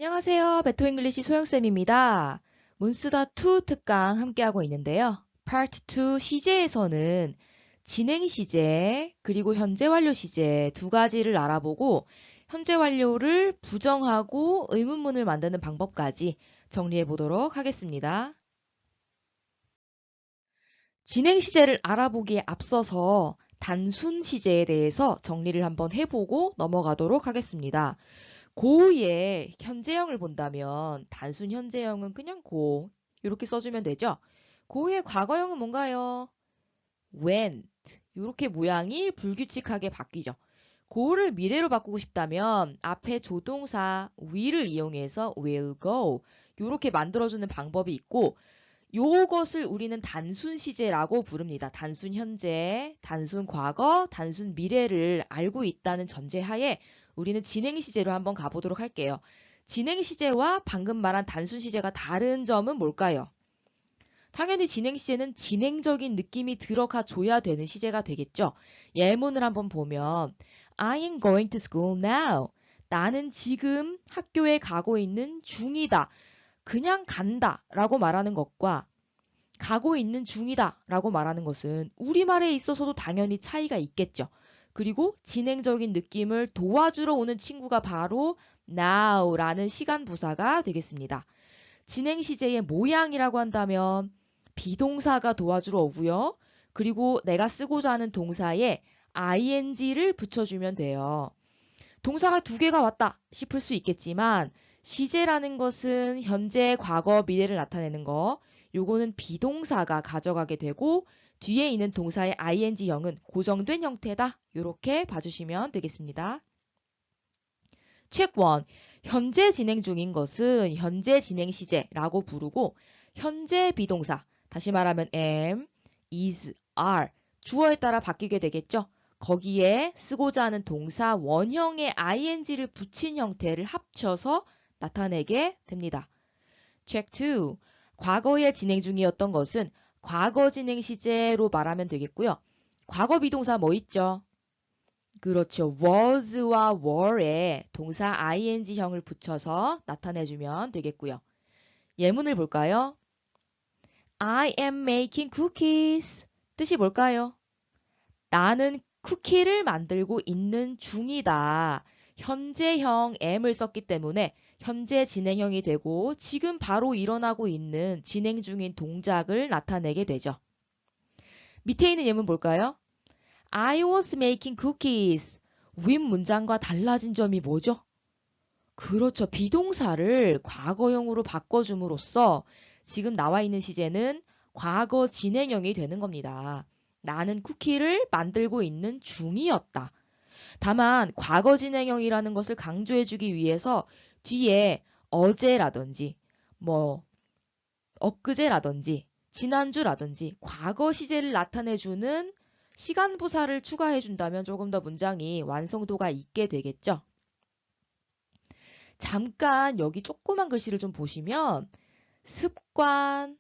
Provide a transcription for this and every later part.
안녕하세요. 베토 잉글리시 소영쌤입니다. 문스다 2 특강 함께하고 있는데요. 파트 2 시제에서는 진행 시제 그리고 현재 완료 시제 두 가지를 알아보고 현재 완료를 부정하고 의문문을 만드는 방법까지 정리해 보도록 하겠습니다. 진행 시제를 알아보기에 앞서서 단순 시제에 대해서 정리를 한번 해보고 넘어가도록 하겠습니다. 고의 현재형을 본다면 단순 현재형은 그냥 고 이렇게 써주면 되죠. 고의 과거형은 뭔가요? went 이렇게 모양이 불규칙하게 바뀌죠. 고를 미래로 바꾸고 싶다면 앞에 조동사 will을 이용해서 will go 이렇게 만들어주는 방법이 있고 요것을 우리는 단순 시제라고 부릅니다. 단순 현재, 단순 과거, 단순 미래를 알고 있다는 전제하에 우리는 진행 시제로 한번 가보도록 할게요. 진행 시제와 방금 말한 단순 시제가 다른 점은 뭘까요? 당연히 진행 시제는 진행적인 느낌이 들어가 줘야 되는 시제가 되겠죠. 예문을 한번 보면 I am going to school now. 나는 지금 학교에 가고 있는 중이다. 그냥 간다 라고 말하는 것과 가고 있는 중이다 라고 말하는 것은 우리말에 있어서도 당연히 차이가 있겠죠. 그리고 진행적인 느낌을 도와주러 오는 친구가 바로 now라는 시간 부사가 되겠습니다. 진행 시제의 모양이라고 한다면 비동사가 도와주러 오고요. 그리고 내가 쓰고자 하는 동사에 ing를 붙여주면 돼요. 동사가 두 개가 왔다 싶을 수 있겠지만 시제라는 것은 현재, 과거, 미래를 나타내는 거 요거는 비동사가 가져가게 되고 뒤에 있는 동사의 ing형은 고정된 형태다. 이렇게 봐주시면 되겠습니다. Check 1. 현재 진행 중인 것은 현재 진행 시제라고 부르고 현재 비동사, 다시 말하면 am, is, are, 주어에 따라 바뀌게 되겠죠. 거기에 쓰고자 하는 동사 원형의 ing를 붙인 형태를 합쳐서 나타내게 됩니다. Check 2. 과거에 진행 중이었던 것은 과거 진행 시제로 말하면 되겠고요. 과거 비동사 뭐 있죠? 그렇죠. was와 were에 동사 ing형을 붙여서 나타내주면 되겠고요. 예문을 볼까요? I am making cookies. 뜻이 뭘까요? 나는 쿠키를 만들고 있는 중이다. 현재형 am을 썼기 때문에 현재 진행형이 되고 지금 바로 일어나고 있는 진행 중인 동작을 나타내게 되죠. 밑에 있는 예문 볼까요? I was making cookies. 윗 문장과 달라진 점이 뭐죠? 그렇죠. 비동사를 과거형으로 바꿔줌으로써 지금 나와 있는 시제는 과거 진행형이 되는 겁니다. 나는 쿠키를 만들고 있는 중이었다. 다만 과거 진행형이라는 것을 강조해주기 위해서 뒤에 어제라든지 뭐 엊그제라든지 지난주라든지 과거 시제를 나타내주는 시간 부사를 추가해준다면 조금 더 문장이 완성도가 있게 되겠죠. 잠깐 여기 조그만 글씨를 좀 보시면 습관,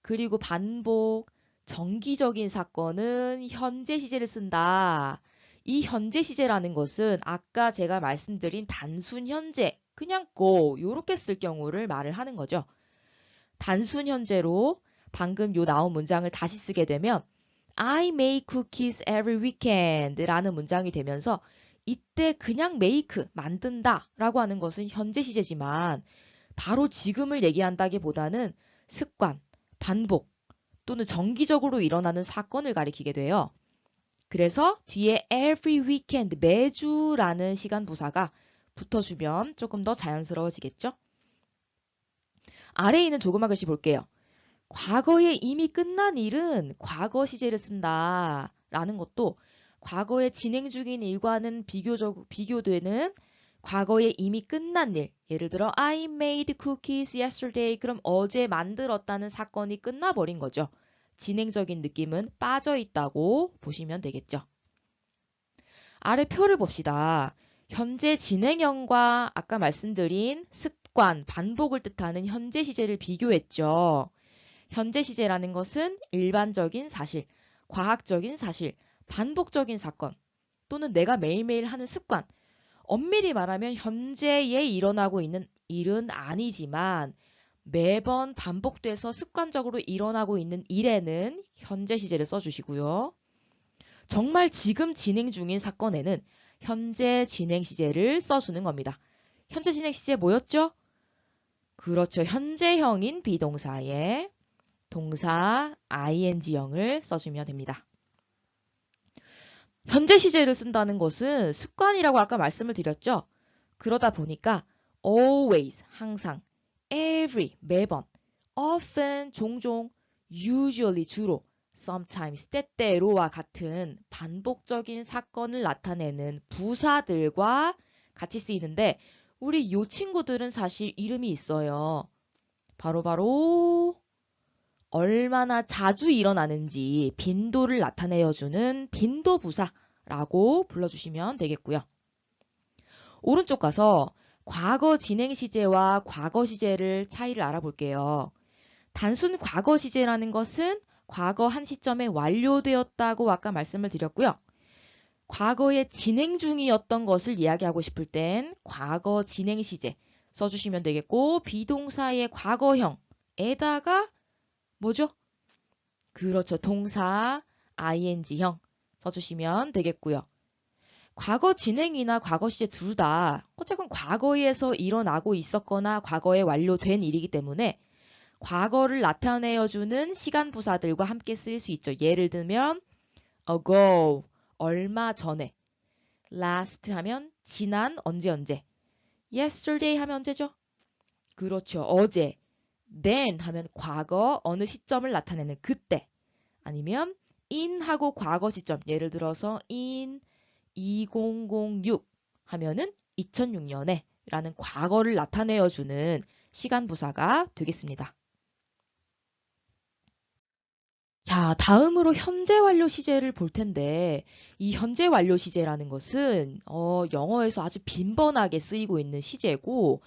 그리고 반복, 정기적인 사건은 현재 시제를 쓴다. 이 현재 시제라는 것은 아까 제가 말씀드린 단순 현재, 그냥 go 요렇게 쓸 경우를 말을 하는 거죠. 단순 현재로 방금 요 나온 문장을 다시 쓰게 되면 I make cookies every weekend 라는 문장이 되면서 이때 그냥 make, 만든다 라고 하는 것은 현재 시제지만 바로 지금을 얘기한다기보다는 습관, 반복 또는 정기적으로 일어나는 사건을 가리키게 돼요. 그래서 뒤에 every weekend, 매주라는 시간 부사가 붙어주면 조금 더 자연스러워지겠죠? 아래에 있는 조그만 글씨 볼게요. 과거에 이미 끝난 일은 과거 시제를 쓴다 라는 것도 과거에 진행 중인 일과는 비교되는 과거에 이미 끝난 일. 예를 들어 I made cookies yesterday. 그럼 어제 만들었다는 사건이 끝나버린 거죠. 진행적인 느낌은 빠져 있다고 보시면 되겠죠. 아래 표를 봅시다. 현재 진행형과 아까 말씀드린 습관, 반복을 뜻하는 현재 시제를 비교했죠. 현재 시제라는 것은 일반적인 사실, 과학적인 사실, 반복적인 사건 또는 내가 매일매일 하는 습관, 엄밀히 말하면 현재에 일어나고 있는 일은 아니지만 매번 반복돼서 습관적으로 일어나고 있는 일에는 현재 시제를 써주시고요. 정말 지금 진행 중인 사건에는 현재 진행 시제를 써주는 겁니다. 현재 진행 시제 뭐였죠? 그렇죠. 현재형인 비동사에 동사 ing형을 써주면 됩니다. 현재 시제를 쓴다는 것은 습관이라고 아까 말씀을 드렸죠. 그러다 보니까 always, 항상, every, 매번, often, 종종, usually, 주로, sometimes, 때때로와 같은 반복적인 사건을 나타내는 부사들과 같이 쓰이는데 우리 요 친구들은 사실 이름이 있어요. 바로 얼마나 자주 일어나는지 빈도를 나타내어주는 빈도부사라고 불러주시면 되겠고요. 오른쪽 가서 과거 진행 시제와 과거 시제를 차이를 알아볼게요. 단순 과거 시제라는 것은 과거 한 시점에 완료되었다고 아까 말씀을 드렸고요. 과거에 진행 중이었던 것을 이야기하고 싶을 땐 과거 진행 시제 써주시면 되겠고 비동사의 과거형에다가 뭐죠? 그렇죠. 동사 ing형 써주시면 되겠고요. 과거 진행이나 과거 시제 둘 다 어쨌건 과거에서 일어나고 있었거나 과거에 완료된 일이기 때문에 과거를 나타내어주는 시간 부사들과 함께 쓰일 수 있죠. 예를 들면 ago, 얼마 전에, last 하면 지난, 언제, yesterday 하면 언제죠? 그렇죠. 어제, then 하면 과거, 어느 시점을 나타내는 그때, 아니면 in 하고 과거 시점, 예를 들어서 in 2006 하면은 2006년에 라는 과거를 나타내어주는 시간 부사가 되겠습니다. 자, 다음으로 현재 완료 시제를 볼 텐데 이 현재 완료 시제라는 것은 영어에서 아주 빈번하게 쓰이고 있는 시제고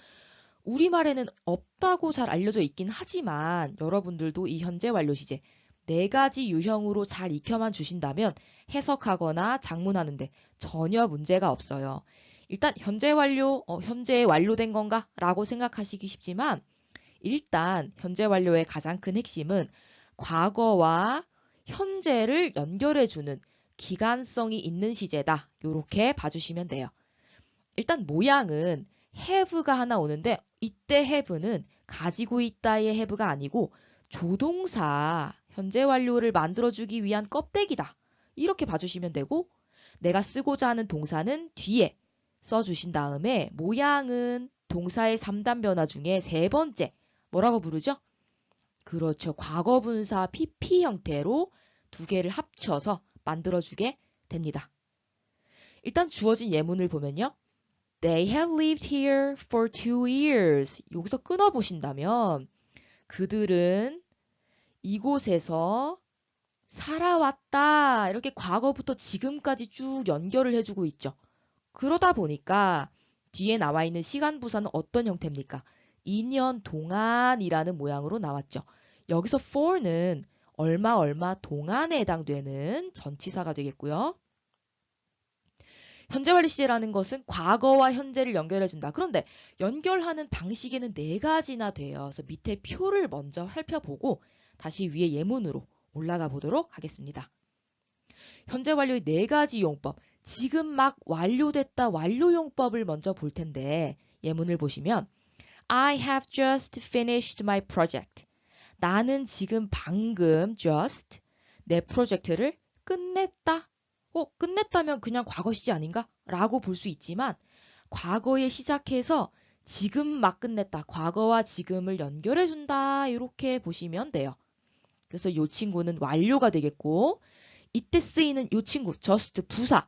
우리말에는 없다고 잘 알려져 있긴 하지만 여러분들도 이 현재 완료 시제 네 가지 유형으로 잘 익혀만 주신다면 해석하거나 작문하는데 전혀 문제가 없어요. 일단 현재 완료, 현재 완료된 건가? 라고 생각하시기 쉽지만 일단 현재 완료의 가장 큰 핵심은 과거와 현재를 연결해주는 기간성이 있는 시제다. 이렇게 봐주시면 돼요. 일단 모양은 have가 하나 오는데 이때 have는 가지고 있다의 have가 아니고 조동사 현재 완료를 만들어주기 위한 껍데기다. 이렇게 봐주시면 되고 내가 쓰고자 하는 동사는 뒤에 써주신 다음에 모양은 동사의 3단 변화 중에 세 번째 뭐라고 부르죠? 그렇죠. 과거분사 PP 형태로 두 개를 합쳐서 만들어주게 됩니다. 일단 주어진 예문을 보면요. They have lived here for 2 years. 여기서 끊어보신다면 그들은 이곳에서 살아왔다. 이렇게 과거부터 지금까지 쭉 연결을 해주고 있죠. 그러다 보니까 뒤에 나와 있는 시간 부사는 어떤 형태입니까? 2년 동안이라는 모양으로 나왔죠. 여기서 for는 얼마 동안에 해당되는 전치사가 되겠고요. 현재 완료 시제라는 것은 과거와 현재를 연결해준다. 그런데 연결하는 방식에는 네 가지나 돼요. 그래서 밑에 표를 먼저 살펴보고 다시 위에 예문으로 올라가 보도록 하겠습니다. 현재 완료의 네 가지 용법, 지금 막 완료됐다 완료용법을 먼저 볼 텐데 예문을 보시면 I have just finished my project. 나는 지금 방금 just 내 프로젝트를 끝냈다. 끝냈다면 그냥 과거 시제 아닌가? 라고 볼 수 있지만 과거에 시작해서 지금 막 끝냈다. 과거와 지금을 연결해준다. 이렇게 보시면 돼요. 그래서 이 친구는 완료가 되겠고 이때 쓰이는 이 친구 just 부사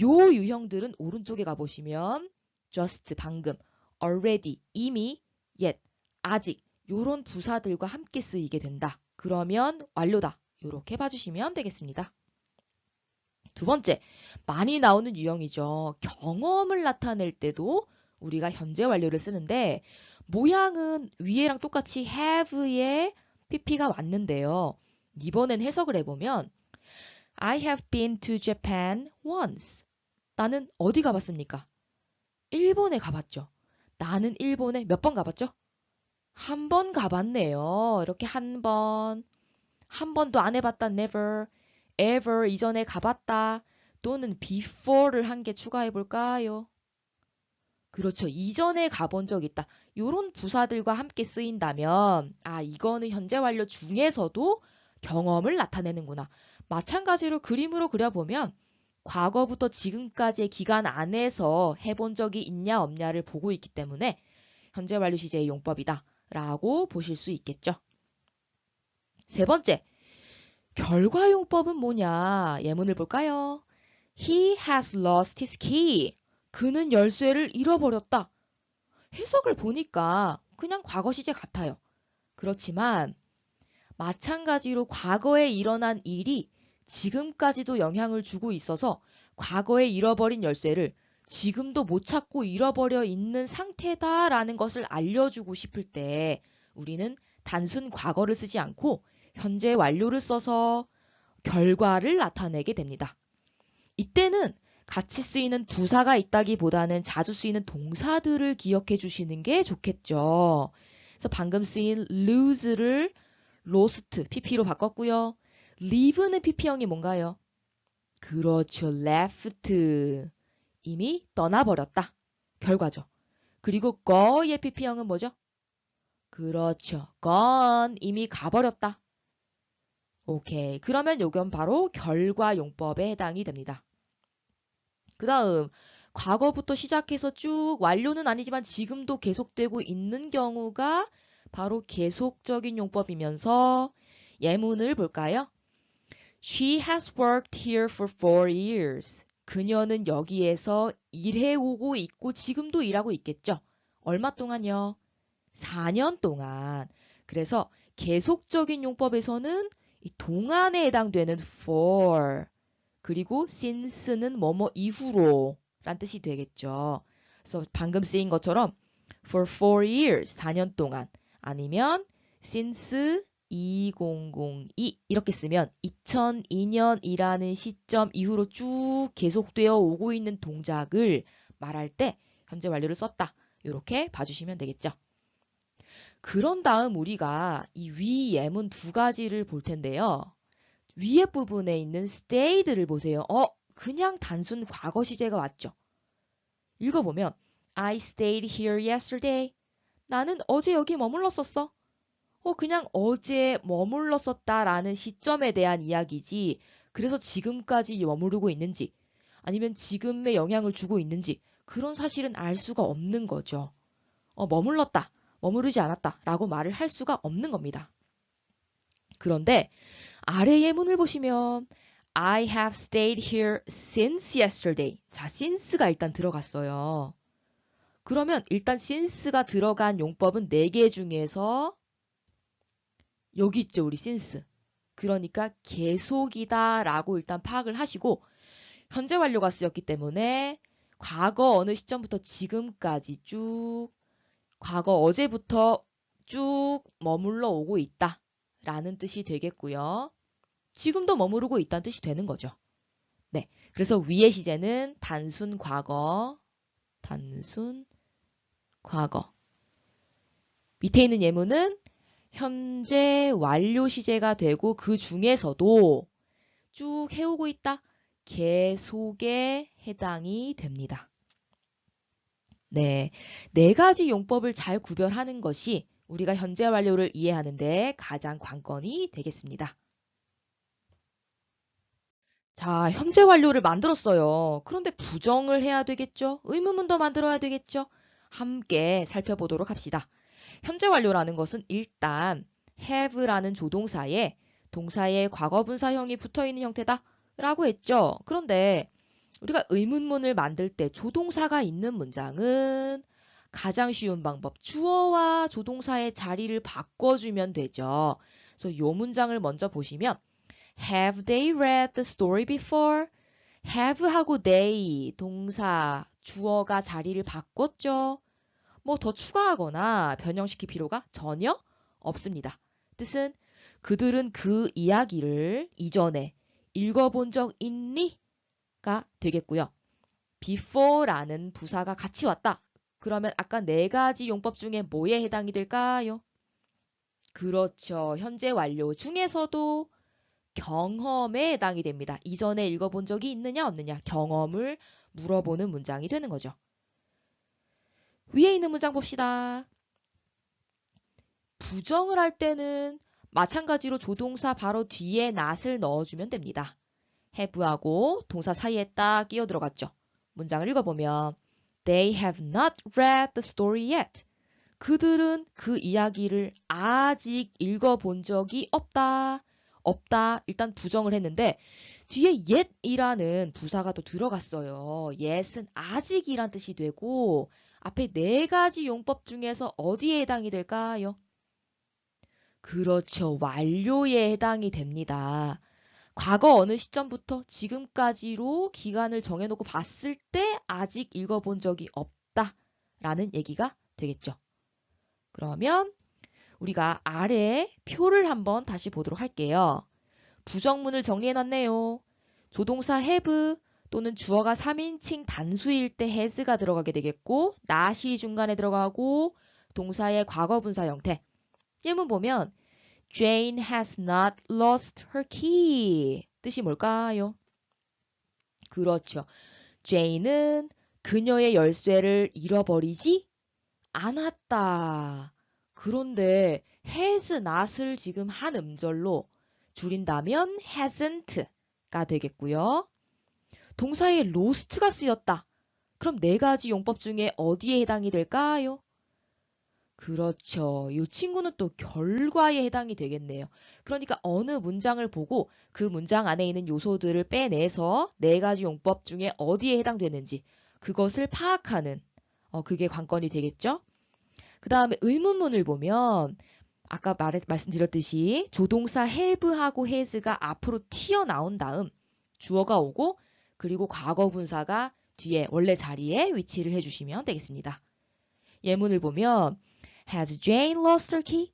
요 유형들은 오른쪽에 가보시면 just 방금, already 이미, yet 아직 요런 부사들과 함께 쓰이게 된다. 그러면 완료다. 이렇게 봐주시면 되겠습니다. 두 번째, 많이 나오는 유형이죠. 경험을 나타낼 때도 우리가 현재 완료를 쓰는데 모양은 위에랑 똑같이 have에 pp가 왔는데요. 이번엔 해석을 해보면 I have been to Japan once. 나는 어디 가봤습니까? 일본에 가봤죠. 나는 일본에 몇 번 가봤죠? 한 번 가봤네요. 이렇게 한 번. 한 번도 안 해봤다. never. ever 이전에 가봤다. 또는 before를 한 개 추가해 볼까요? 그렇죠. 이전에 가본 적 있다. 요런 부사들과 함께 쓰인다면 이거는 현재 완료 중에서도 경험을 나타내는구나. 마찬가지로 그림으로 그려보면 과거부터 지금까지의 기간 안에서 해본 적이 있냐 없냐를 보고 있기 때문에 현재 완료 시제의 용법이다 라고 보실 수 있겠죠. 세 번째, 결과용법은 뭐냐? 예문을 볼까요? He has lost his key. 그는 열쇠를 잃어버렸다. 해석을 보니까 그냥 과거 시제 같아요. 그렇지만 마찬가지로 과거에 일어난 일이 지금까지도 영향을 주고 있어서 과거에 잃어버린 열쇠를 지금도 못 찾고 잃어버려 있는 상태다라는 것을 알려주고 싶을 때 우리는 단순 과거를 쓰지 않고 현재 완료를 써서 결과를 나타내게 됩니다. 이때는 같이 쓰이는 부사가 있다기보다는 자주 쓰이는 동사들을 기억해 주시는 게 좋겠죠. 그래서 방금 쓰인 lose를 lost, pp로 바꿨고요. leave는 pp형이 뭔가요? 그렇죠. left. 이미 떠나버렸다. 결과죠. 그리고 go의 pp형은 뭐죠? 그렇죠. gone. 이미 가버렸다. 오케이. 그러면 요건 바로 결과용법에 해당이 됩니다. 그 다음 과거부터 시작해서 쭉 완료는 아니지만 지금도 계속되고 있는 경우가 바로 계속적인 용법이면서 예문을 볼까요? She has worked here for 4 years. 그녀는 여기에서 일해오고 있고 지금도 일하고 있겠죠. 얼마 동안요? 4년 동안. 그래서 계속적인 용법에서는 이 동안에 해당되는 for 그리고 since는 뭐뭐 이후로 란 뜻이 되겠죠. 그래서 방금 쓰인 것처럼 for 4 years, 4년 동안 아니면 since 2002 이렇게 쓰면 2002년이라는 시점 이후로 쭉 계속되어 오고 있는 동작을 말할 때 현재 완료를 썼다. 이렇게 봐주시면 되겠죠. 그런 다음 우리가 이 위 예문 두 가지를 볼 텐데요. 위에 부분에 있는 stayed를 보세요. 그냥 단순 과거 시제가 왔죠. 읽어보면 I stayed here yesterday. 나는 어제 여기 머물렀었어. 그냥 어제 머물렀었다라는 시점에 대한 이야기지. 그래서 지금까지 머무르고 있는지 아니면 지금에 영향을 주고 있는지 그런 사실은 알 수가 없는 거죠. 머물렀다, 머무르지 않았다 라고 말을 할 수가 없는 겁니다. 그런데 아래 예문을 보시면 I have stayed here since yesterday. 자, since가 일단 들어갔어요. 그러면 일단 since가 들어간 용법은 4개 중에서 여기 있죠, 우리 since. 그러니까 계속이다 라고 일단 파악을 하시고 현재 완료가 쓰였기 때문에 과거 어느 시점부터 지금까지 쭉 과거 어제부터 쭉 머물러 오고 있다 라는 뜻이 되겠고요. 지금도 머무르고 있다는 뜻이 되는 거죠. 네, 그래서 위의 시제는 단순 과거, 단순 과거. 밑에 있는 예문은 현재 완료 시제가 되고 그 중에서도 쭉 해오고 있다. 계속에 해당이 됩니다. 네, 4가지 용법을 잘 구별하는 것이 우리가 현재 완료를 이해하는 데 가장 관건이 되겠습니다. 자, 현재 완료를 만들었어요. 그런데 부정을 해야 되겠죠? 의문문도 만들어야 되겠죠? 함께 살펴보도록 합시다. 현재 완료라는 것은 일단 have라는 조동사에 동사의 과거분사형이 붙어있는 형태다 라고 했죠. 그런데 우리가 의문문을 만들 때 조동사가 있는 문장은 가장 쉬운 방법, 주어와 조동사의 자리를 바꿔주면 되죠. 그래서 이 문장을 먼저 보시면 Have they read the story before? have하고 they 동사 주어가 자리를 바꿨죠. 뭐 더 추가하거나 변형시킬 필요가 전혀 없습니다. 뜻은 그들은 그 이야기를 이전에 읽어본 적 있니? 가 되겠고요. before라는 부사가 같이 왔다. 그러면 아까 네 가지 용법 중에 뭐에 해당이 될까요? 그렇죠. 현재 완료 중에서도 경험에 해당이 됩니다. 이전에 읽어본 적이 있느냐 없느냐 경험을 물어보는 문장이 되는 거죠. 위에 있는 문장 봅시다. 부정을 할 때는 마찬가지로 조동사 바로 뒤에 not을 넣어주면 됩니다. have하고 동사 사이에 딱 끼어 들어갔죠. 문장을 읽어보면 They have not read the story yet. 그들은 그 이야기를 아직 읽어본 적이 없다. 없다. 일단 부정을 했는데 뒤에 yet이라는 부사가 또 들어갔어요. yet은 아직이란 뜻이 되고 앞에 네 가지 용법 중에서 어디에 해당이 될까요? 그렇죠. 완료에 해당이 됩니다. 과거 어느 시점부터 지금까지로 기간을 정해놓고 봤을 때 아직 읽어본 적이 없다라는 얘기가 되겠죠. 그러면 우리가 아래 표를 한번 다시 보도록 할게요. 부정문을 정리해놨네요. 조동사 have 또는 주어가 3인칭 단수일 때 has가 들어가게 되겠고 not이 중간에 들어가고 동사의 과거분사 형태. 예문 보면 Jane has not lost her key. 뜻이 뭘까요? 그렇죠. Jane은 그녀의 열쇠를 잃어버리지 않았다. 그런데 has not을 지금 한 음절로 줄인다면 hasn't가 되겠고요. 동사에 lost가 쓰였다. 그럼 네 가지 용법 중에 어디에 해당이 될까요? 그렇죠. 이 친구는 또 결과에 해당이 되겠네요. 그러니까 어느 문장을 보고 그 문장 안에 있는 요소들을 빼내서 네 가지 용법 중에 어디에 해당되는지 그것을 파악하는 그게 관건이 되겠죠. 그 다음에 의문문을 보면 아까 말씀드렸듯이 조동사 have하고 has가 앞으로 튀어나온 다음 주어가 오고 그리고 과거분사가 뒤에 원래 자리에 위치를 해주시면 되겠습니다. 예문을 보면 Has Jane lost her key?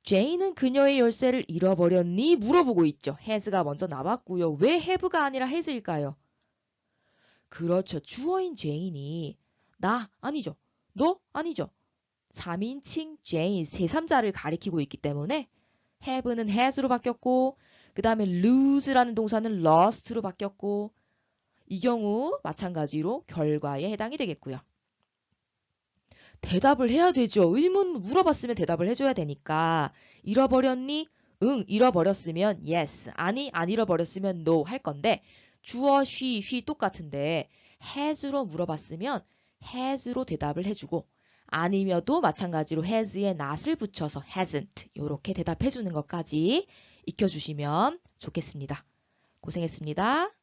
Jane은 그녀의 열쇠를 잃어버렸니? 물어보고 있죠. has가 먼저 나왔고요. 왜 have가 아니라 has일까요? 그렇죠. 주어인 Jane이 나 아니죠. 너 아니죠. 3인칭 Jane 제3자를 가리키고 있기 때문에 have는 has로 바뀌었고 그 다음에 lose라는 동사는 lost로 바뀌었고 이 경우 마찬가지로 결과에 해당이 되겠고요. 대답을 해야 되죠. 의문 물어봤으면 대답을 해줘야 되니까 잃어버렸니? 응, 잃어버렸으면 yes. 아니, 안 잃어버렸으면 no 할 건데 주어 she 똑같은데 has로 물어봤으면 has로 대답을 해주고 아니면도 마찬가지로 has에 not을 붙여서 hasn't 이렇게 대답해주는 것까지 익혀주시면 좋겠습니다. 고생했습니다.